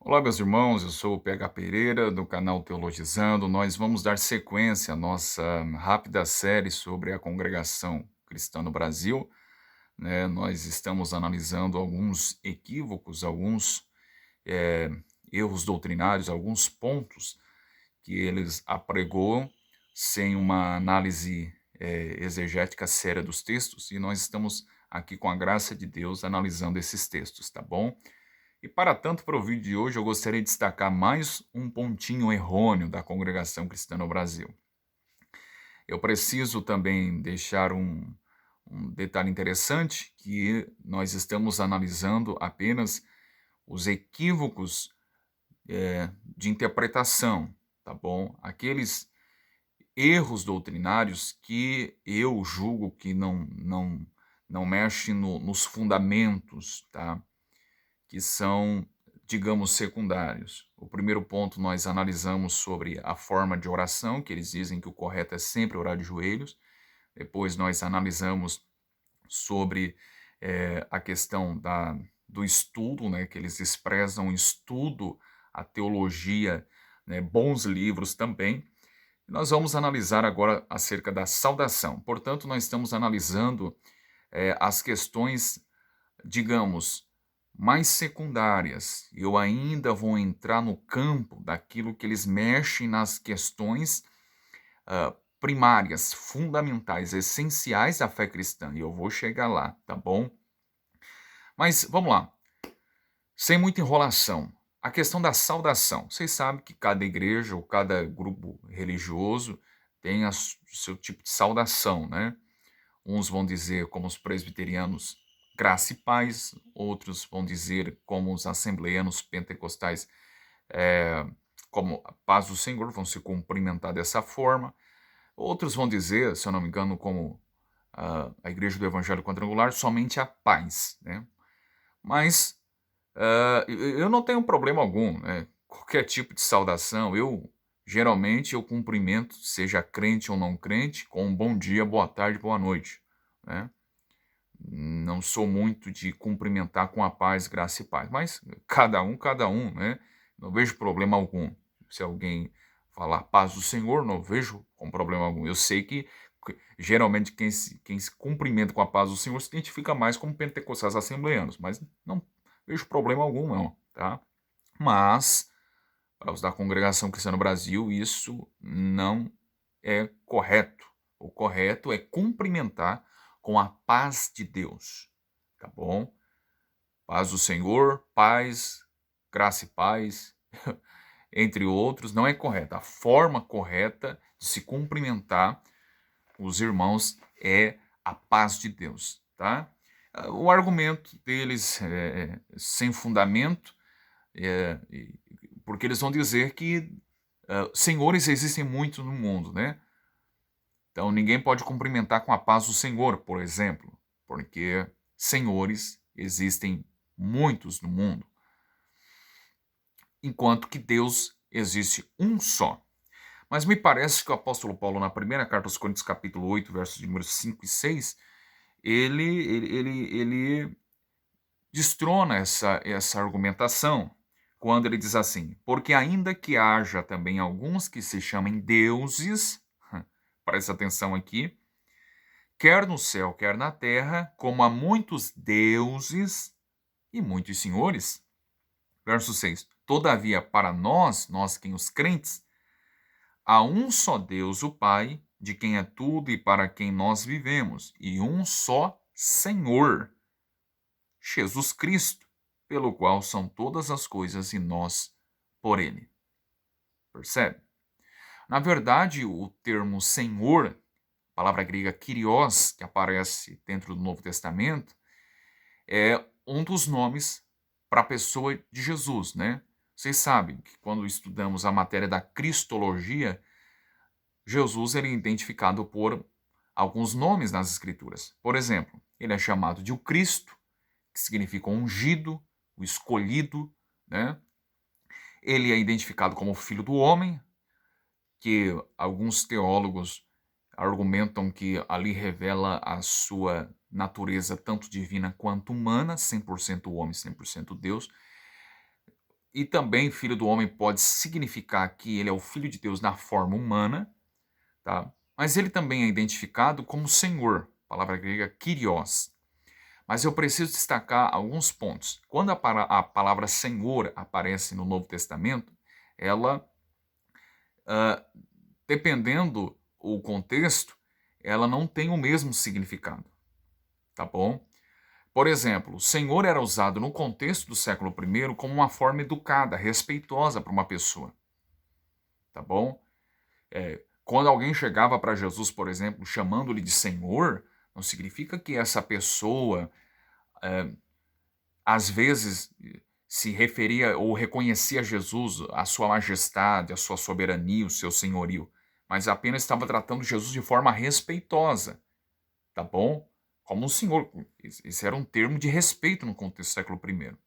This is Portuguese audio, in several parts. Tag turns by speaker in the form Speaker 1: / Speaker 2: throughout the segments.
Speaker 1: Olá, meus irmãos, eu sou o PH Pereira, do canal Teologizando. Nós vamos dar sequência à nossa rápida série sobre a congregação cristã no Brasil, né? Nós estamos analisando alguns equívocos, alguns eh, erros doutrinários, alguns pontos que eles apregoam sem uma análise exegética séria dos textos, e nós estamos aqui, com a graça de Deus, analisando esses textos, tá bom? E para tanto, para o vídeo de hoje, eu gostaria de destacar mais um pontinho errôneo da congregação cristã no Brasil. Eu preciso também deixar um detalhe interessante, que nós estamos analisando apenas os equívocos de interpretação, tá bom? Aqueles erros doutrinários que eu julgo que não mexem nos fundamentos, tá? Que são, digamos, secundários. O primeiro ponto, nós analisamos sobre a forma de oração, que eles dizem que o correto é sempre orar de joelhos. Depois nós analisamos sobre a questão do estudo, né, que eles desprezam o estudo, a teologia, né, bons livros também. Nós vamos analisar agora acerca da saudação. Portanto, nós estamos analisando as questões, digamos, mais secundárias. Eu ainda vou entrar no campo daquilo que eles mexem nas questões primárias, fundamentais, essenciais da fé cristã. E eu vou chegar lá, tá bom? Mas vamos lá, sem muita enrolação. A questão da saudação. Vocês sabem que cada igreja ou cada grupo religioso tem o seu tipo de saudação, né? Uns vão dizer, como os presbiterianos, graça e paz. Outros vão dizer, como os assembleanos pentecostais, como a paz do Senhor, vão se cumprimentar dessa forma. Outros vão dizer, se eu não me engano, como a Igreja do Evangelho Quadrangular, somente a paz, né? Mas eu não tenho problema algum, né? Qualquer tipo de saudação, geralmente eu cumprimento, seja crente ou não crente, com um bom dia, boa tarde, boa noite, né? Não sou muito de cumprimentar com a paz, graça e paz, mas cada um, né? Não vejo problema algum. Se alguém falar paz do Senhor, não vejo com problema algum. Eu sei que geralmente quem se cumprimenta com a paz do Senhor se identifica mais como pentecostais assembleanos, mas não vejo problema algum não, tá? Mas, para os da congregação cristã no Brasil, isso não é correto. O correto é cumprimentar com a paz de Deus, tá bom? Paz do Senhor, paz, graça e paz, entre outros, não é correta. A forma correta de se cumprimentar os irmãos é a paz de Deus, tá? O argumento deles é sem fundamento, é, porque eles vão dizer que senhores existem muitos no mundo, né? Então ninguém pode cumprimentar com a paz do Senhor, por exemplo, porque senhores existem muitos no mundo, enquanto que Deus existe um só. Mas me parece que o apóstolo Paulo, na primeira carta aos Coríntios, capítulo 8, versos de números 5 e 6, ele destrona essa argumentação, quando ele diz assim: porque ainda que haja também alguns que se chamem deuses, presta atenção aqui, quer no céu, quer na terra, como há muitos deuses e muitos senhores. Verso 6. Todavia, para nós quem os crentes, há um só Deus, o Pai, de quem é tudo e para quem nós vivemos, e um só Senhor, Jesus Cristo, pelo qual são todas as coisas e nós por ele. Percebe? Na verdade, o termo Senhor, palavra grega kyrios, que aparece dentro do Novo Testamento, é um dos nomes para a pessoa de Jesus, né? Vocês sabem que quando estudamos a matéria da cristologia, Jesus ele é identificado por alguns nomes nas Escrituras. Por exemplo, ele é chamado de o Cristo, que significa o ungido, o escolhido, né? Ele é identificado como Filho do Homem, que alguns teólogos argumentam que ali revela a sua natureza tanto divina quanto humana, 100% homem, 100% Deus. E também filho do homem pode significar que ele é o filho de Deus na forma humana, tá? Mas ele também é identificado como Senhor, palavra grega Kyrios. Mas eu preciso destacar alguns pontos. Quando a palavra Senhor aparece no Novo Testamento, ela, dependendo o contexto, ela não tem o mesmo significado, tá bom? Por exemplo, o Senhor era usado no contexto do século I como uma forma educada, respeitosa para uma pessoa, tá bom? Quando alguém chegava para Jesus, por exemplo, chamando-lhe de Senhor, não significa que essa pessoa, às vezes, se referia ou reconhecia Jesus, a sua majestade, a sua soberania, o seu senhorio, mas apenas estava tratando Jesus de forma respeitosa, tá bom? Como um senhor. Esse era um termo de respeito no contexto do século I.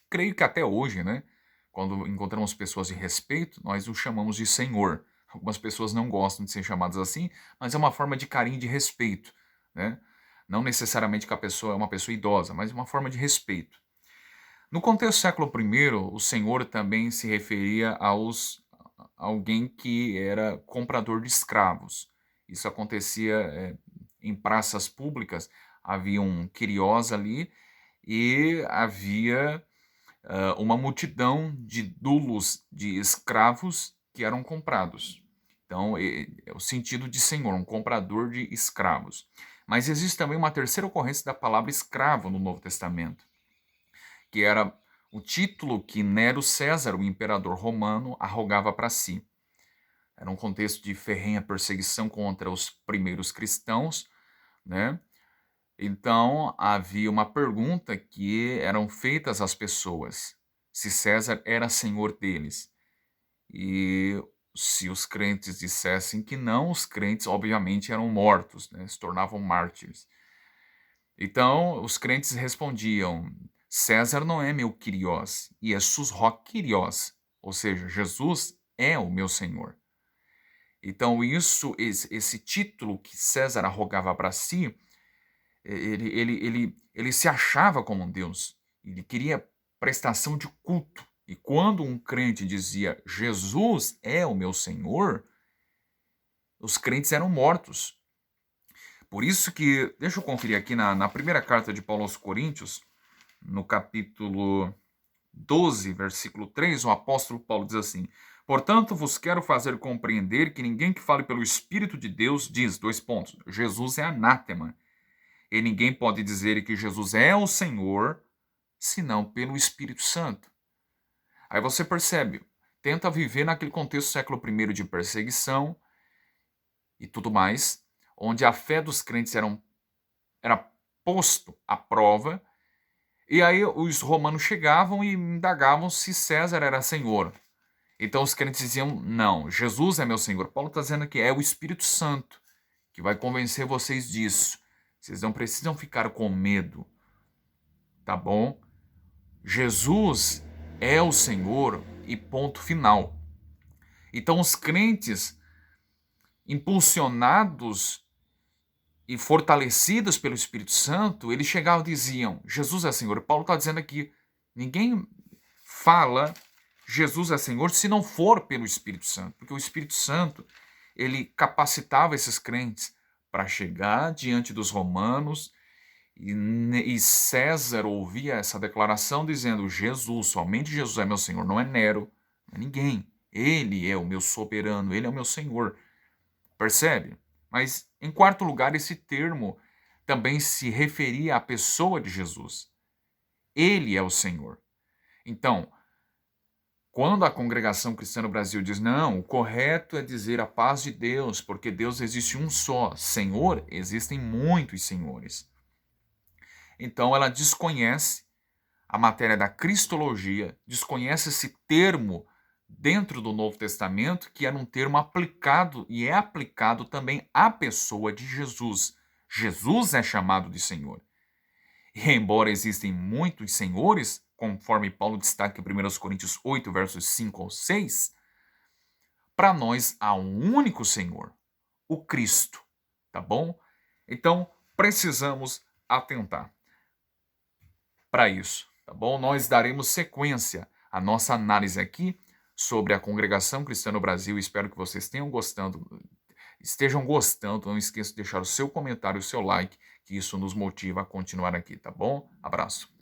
Speaker 1: Creio que até hoje, né, quando encontramos pessoas de respeito, nós os chamamos de senhor. Algumas pessoas não gostam de ser chamadas assim, mas é uma forma de carinho e de respeito, né? Não necessariamente que a pessoa é uma pessoa idosa, mas uma forma de respeito. No contexto do século I, o senhor também se referia a alguém que era comprador de escravos. Isso acontecia em praças públicas, havia um quiriós ali e havia uma multidão de dulos de escravos que eram comprados. Então, é o sentido de senhor, um comprador de escravos. Mas existe também uma terceira ocorrência da palavra escravo no Novo Testamento, que era o título que Nero César, o imperador romano, arrogava para si. Era um contexto de ferrenha perseguição contra os primeiros cristãos, né? Então, havia uma pergunta que eram feitas às pessoas, se César era senhor deles. E se os crentes dissessem que não, os crentes obviamente eram mortos, né? Se tornavam mártires. Então, os crentes respondiam: César não é meu Kyrios, Jesus hoc Kyrios, ou seja, Jesus é o meu Senhor. Então, esse título que César arrogava para si, ele se achava como um Deus. Ele queria prestação de culto. E quando um crente dizia Jesus é o meu Senhor, os crentes eram mortos. Por isso que, deixa eu conferir aqui na primeira carta de Paulo aos Coríntios, no capítulo 12, versículo 3, o apóstolo Paulo diz assim: Portanto, vos quero fazer compreender que ninguém que fale pelo Espírito de Deus diz, dois pontos, Jesus é anátema. E ninguém pode dizer que Jesus é o Senhor, senão pelo Espírito Santo. Aí você percebe, tenta viver naquele contexto do século I de perseguição e tudo mais, onde a fé dos crentes era posto à prova. E aí os romanos chegavam e indagavam se César era Senhor. Então os crentes diziam, não, Jesus é meu Senhor. Paulo está dizendo que é o Espírito Santo que vai convencer vocês disso. Vocês não precisam ficar com medo, tá bom? Jesus é o Senhor e ponto final. Então os crentes, impulsionados e fortalecidos pelo Espírito Santo, eles chegavam e diziam, Jesus é Senhor. Paulo está dizendo aqui, ninguém fala Jesus é Senhor se não for pelo Espírito Santo, porque o Espírito Santo, ele capacitava esses crentes para chegar diante dos romanos e César ouvia essa declaração dizendo, Jesus, somente Jesus é meu Senhor, não é Nero, não é ninguém. Ele é o meu soberano, ele é o meu Senhor. Percebe? Mas, em quarto lugar, esse termo também se referia à pessoa de Jesus. Ele é o Senhor. Então, quando a congregação cristã no Brasil diz, não, o correto é dizer a paz de Deus, porque Deus existe um só. Senhor, existem muitos senhores. Então, ela desconhece a matéria da cristologia, desconhece esse termo dentro do Novo Testamento, que era um termo aplicado e é aplicado também à pessoa de Jesus. Jesus é chamado de Senhor. E embora existem muitos senhores, conforme Paulo destaca em 1 Coríntios 8, versos 5 ao 6, para nós há um único Senhor, o Cristo, tá bom? Então, precisamos atentar para isso, tá bom? Nós daremos sequência a nossa análise aqui sobre a congregação cristã no Brasil. Espero que vocês estejam gostando. Não esqueça de deixar o seu comentário, o seu like, que isso nos motiva a continuar aqui, tá bom? Abraço.